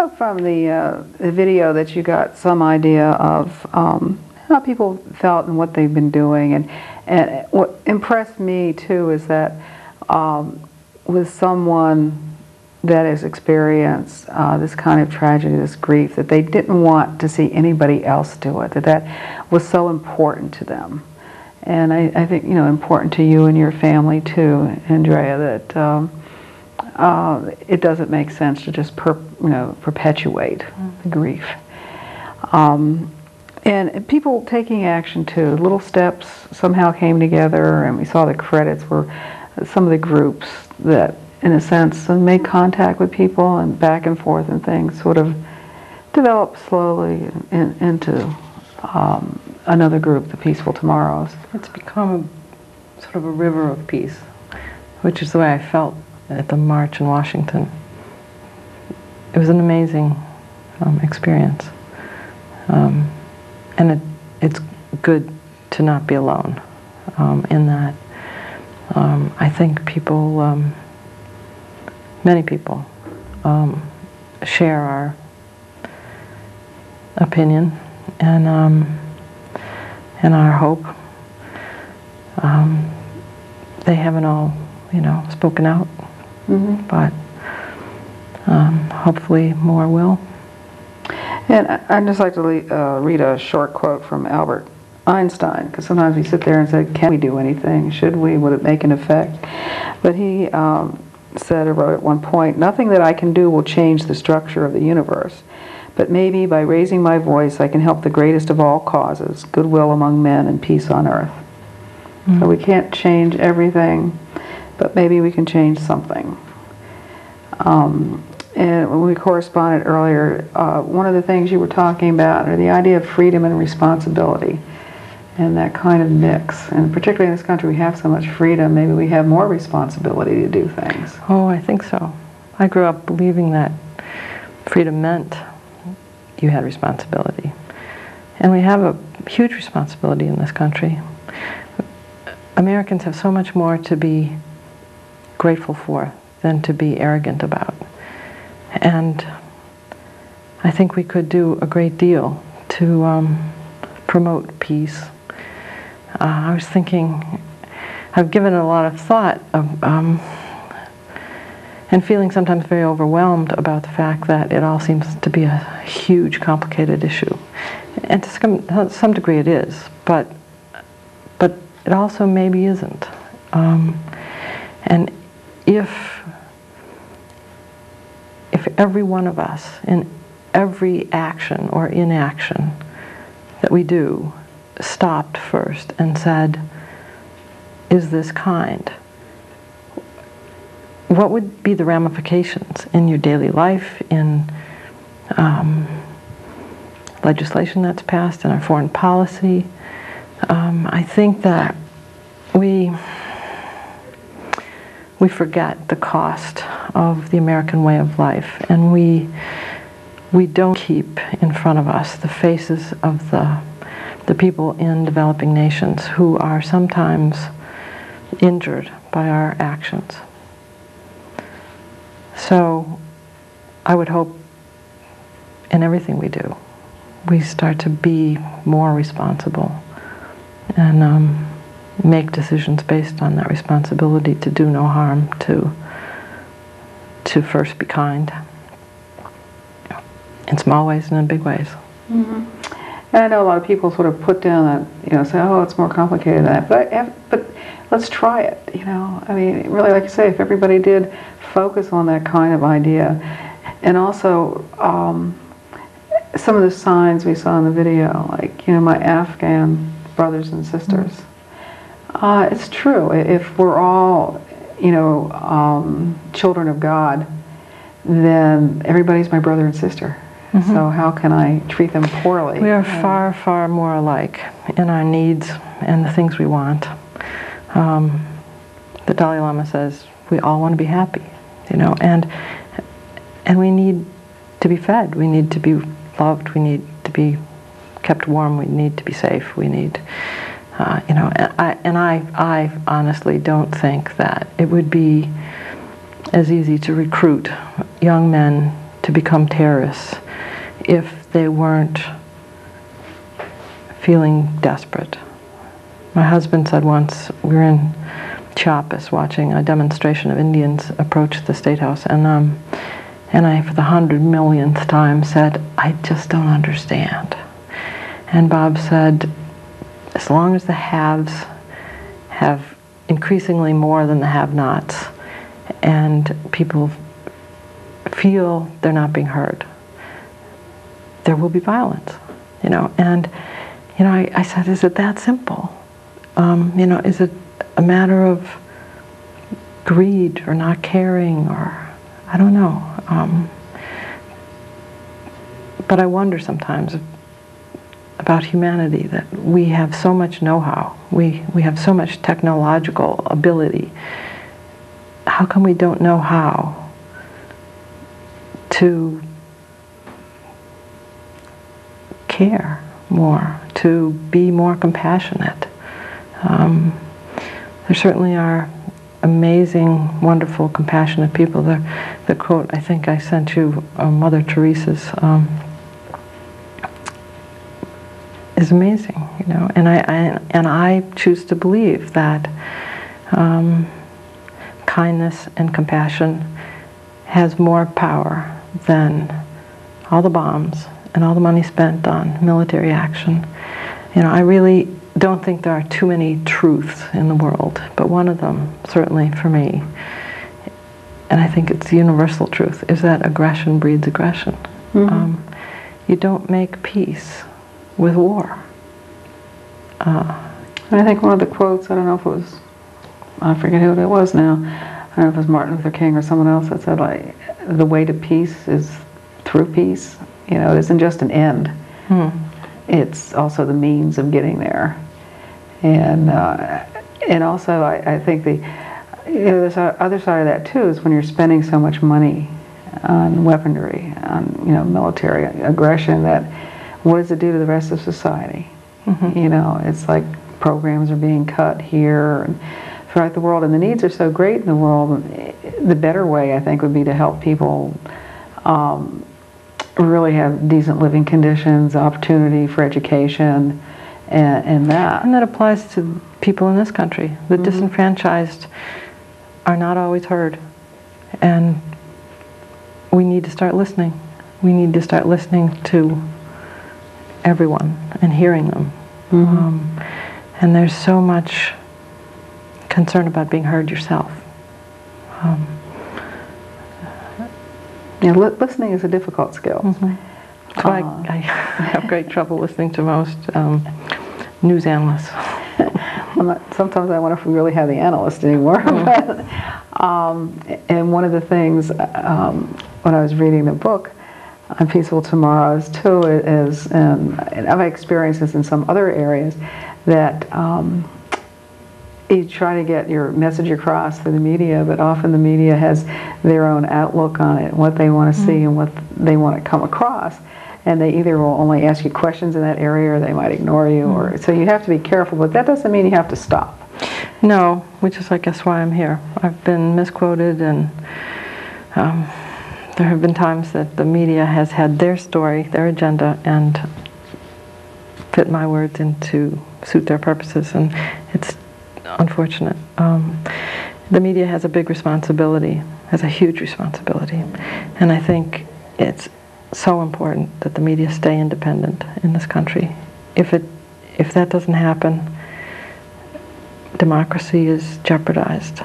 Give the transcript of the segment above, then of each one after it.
hope from the video that you got some idea of how people felt and what they've been doing. And what impressed me, too, is that with someone that has experienced this kind of tragedy, this grief, that they didn't want to see anybody else do it, that was so important to them. And I think, important to you and your family too, Andrea, that it doesn't make sense to just perpetuate the grief. And people taking action too. Little steps somehow came together, and we saw the credits were some of the groups that, in a sense, made contact with people and back and forth, and things sort of developed slowly into another group, the Peaceful Tomorrows. It's become sort of a river of peace, which is the way I felt at the march in Washington. It was an amazing experience. And it's good to not be alone in that. I think people, many people, share our opinion and our hope. They haven't all, spoken out, but hopefully more will. And I'd just like to read a short quote from Albert Einstein, because sometimes we sit there and say, can we do anything? Should we? Would it make an effect? But he said or wrote at one point, nothing that I can do will change the structure of the universe, but maybe by raising my voice I can help the greatest of all causes, goodwill among men and peace on earth. So we can't change everything, but maybe we can change something. And when we corresponded earlier, one of the things you were talking about are the idea of freedom and responsibility, and that kind of mix. And particularly in this country, we have so much freedom, maybe we have more responsibility to do things. Oh, I think so. I grew up believing that freedom meant you had responsibility. And we have a huge responsibility in this country. Americans have so much more to be grateful for than to be arrogant about. And I think we could do a great deal to promote peace. I was thinking, I've given a lot of thought of, and feeling sometimes very overwhelmed about the fact that it all seems to be a huge, complicated issue. And to some degree it is, but it also maybe isn't. And if every one of us, in every action or inaction that we do, stopped first and said, is this kind? What would be the ramifications in your daily life, in legislation that's passed, in our foreign policy? I think that we forget the cost of the American way of life, and we don't keep in front of us the faces of the people in developing nations who are sometimes injured by our actions. So I would hope in everything we do, we start to be more responsible and make decisions based on that responsibility to do no harm, to first be kind, in small ways and in big ways. Mm-hmm. And I know a lot of people sort of put down that, say, oh, it's more complicated than that. But let's try it, I mean, really, like you say, if everybody did focus on that kind of idea. And also, some of the signs we saw in the video, like, my Afghan brothers and sisters. It's true. If we're all, children of God, then everybody's my brother and sister. Mm-hmm. So how can I treat them poorly? We are far, far more alike in our needs and the things we want. The Dalai Lama says we all want to be happy, and we need to be fed. We need to be loved. We need to be kept warm. We need to be safe. We need, I honestly don't think that it would be as easy to recruit young men to become terrorists if they weren't feeling desperate. My husband said once, we were in Chiapas watching a demonstration of Indians approach the State House, and I, for the 100 millionth time, said, I just don't understand. And Bob said, as long as the haves have increasingly more than the have-nots, and people feel they're not being heard, there will be violence, you know. And, you know, I said, is it that simple? You know, is it a matter of greed or not caring, or I don't know. But I wonder sometimes about humanity, that we have so much know-how, we have so much technological ability. How come we don't know how to care more, to be more compassionate? There certainly are amazing, wonderful, compassionate people. The quote I think I sent you, Mother Teresa's, is amazing, you know. And I choose to believe that kindness and compassion has more power than all the bombs and all the money spent on military action. You know, I really don't think there are too many truths in the world, but one of them, certainly for me, and I think it's the universal truth, is that aggression breeds aggression. Mm-hmm. You don't make peace with war. I think one of the quotes, I don't know if it was, I forget who it was now, I don't know if it was Martin Luther King or someone else that said, like, the way to peace is through peace. You know, it isn't just an end. It's also the means of getting there. And also I think the, you know, this other side of that too is when you're spending so much money on weaponry, on, you know, military aggression, that what does it do to the rest of society? Mm-hmm. You know, it's like programs are being cut here and throughout the world, and the needs are so great in the world. The better way, I think, would be to help people really have decent living conditions, opportunity for education, and that. And that applies to people in this country. The mm-hmm. disenfranchised are not always heard, and we need to start listening. We need to start listening to everyone and hearing them. Mm-hmm. And there's so much concern about being heard yourself. Yeah, listening is a difficult skill. Mm-hmm. So I have great trouble listening to most news analysts. Sometimes I wonder if we really have the analyst anymore. And one of the things when I was reading the book on Peaceful Tomorrows too is, and I've experienced this in some other areas, that you try to get your message across through the media, but often the media has their own outlook on it, what they want to see and what they want to come across, and they either will only ask you questions in that area or they might ignore you, or so you have to be careful, but that doesn't mean you have to stop. No, which is, I guess, why I'm here. I've been misquoted, and there have been times that the media has had their story, their agenda, and fit my words in to suit their purposes, and it's unfortunate. The media has a big responsibility, has a huge responsibility, and I think it's so important that the media stay independent in this country. If that doesn't happen, democracy is jeopardized.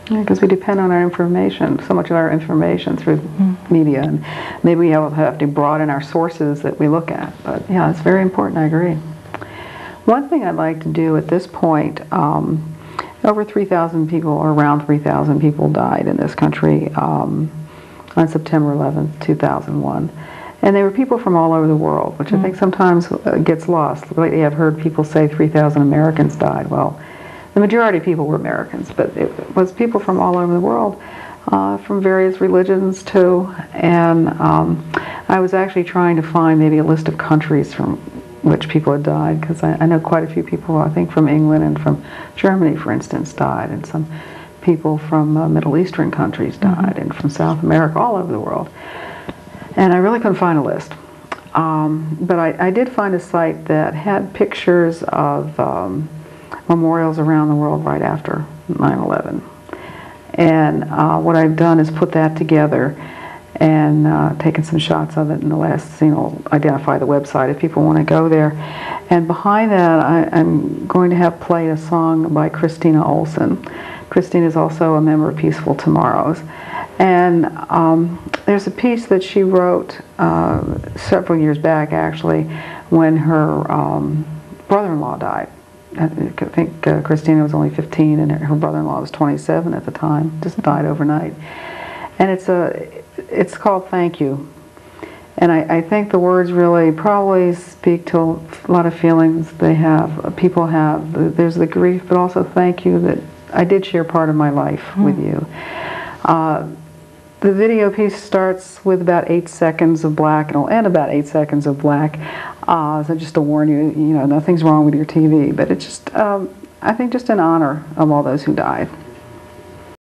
Because we depend on our information, so much of our information through media, and maybe we have to broaden our sources that we look at. But yeah, it's very important, I agree. One thing I'd like to do at this point, over 3,000 people, or around 3,000 people died in this country on September 11th, 2001. And they were people from all over the world, which I think sometimes gets lost. Lately I've heard people say 3,000 Americans died. Well, the majority of people were Americans, but it was people from all over the world, from various religions too. And I was actually trying to find maybe a list of countries from which people had died, because I know quite a few people, I think from England and from Germany, for instance, died, and some people from Middle Eastern countries died, and from South America, all over the world. And I really couldn't find a list. But I did find a site that had pictures of memorials around the world right after 9/11. And what I've done is put that together and taken some shots of it. In the last scene, I'll identify the website if people want to go there. And behind that, I'm going to have played a song by Kristina Olsen. Kristina is also a member of Peaceful Tomorrows. And there's a piece that she wrote several years back, actually, when her brother-in-law died. I think Kristina was only 15 and her brother-in-law was 27 at the time, just died overnight. And it's called Thank You. And I think the words really probably speak to a lot of feelings people have. There's the grief, but also thank you that I did share part of my life with you. The video piece starts with about 8 seconds of black, and it'll end about 8 seconds of black. So just to warn you, nothing's wrong with your TV, but it's just, I think, just in honor of all those who died.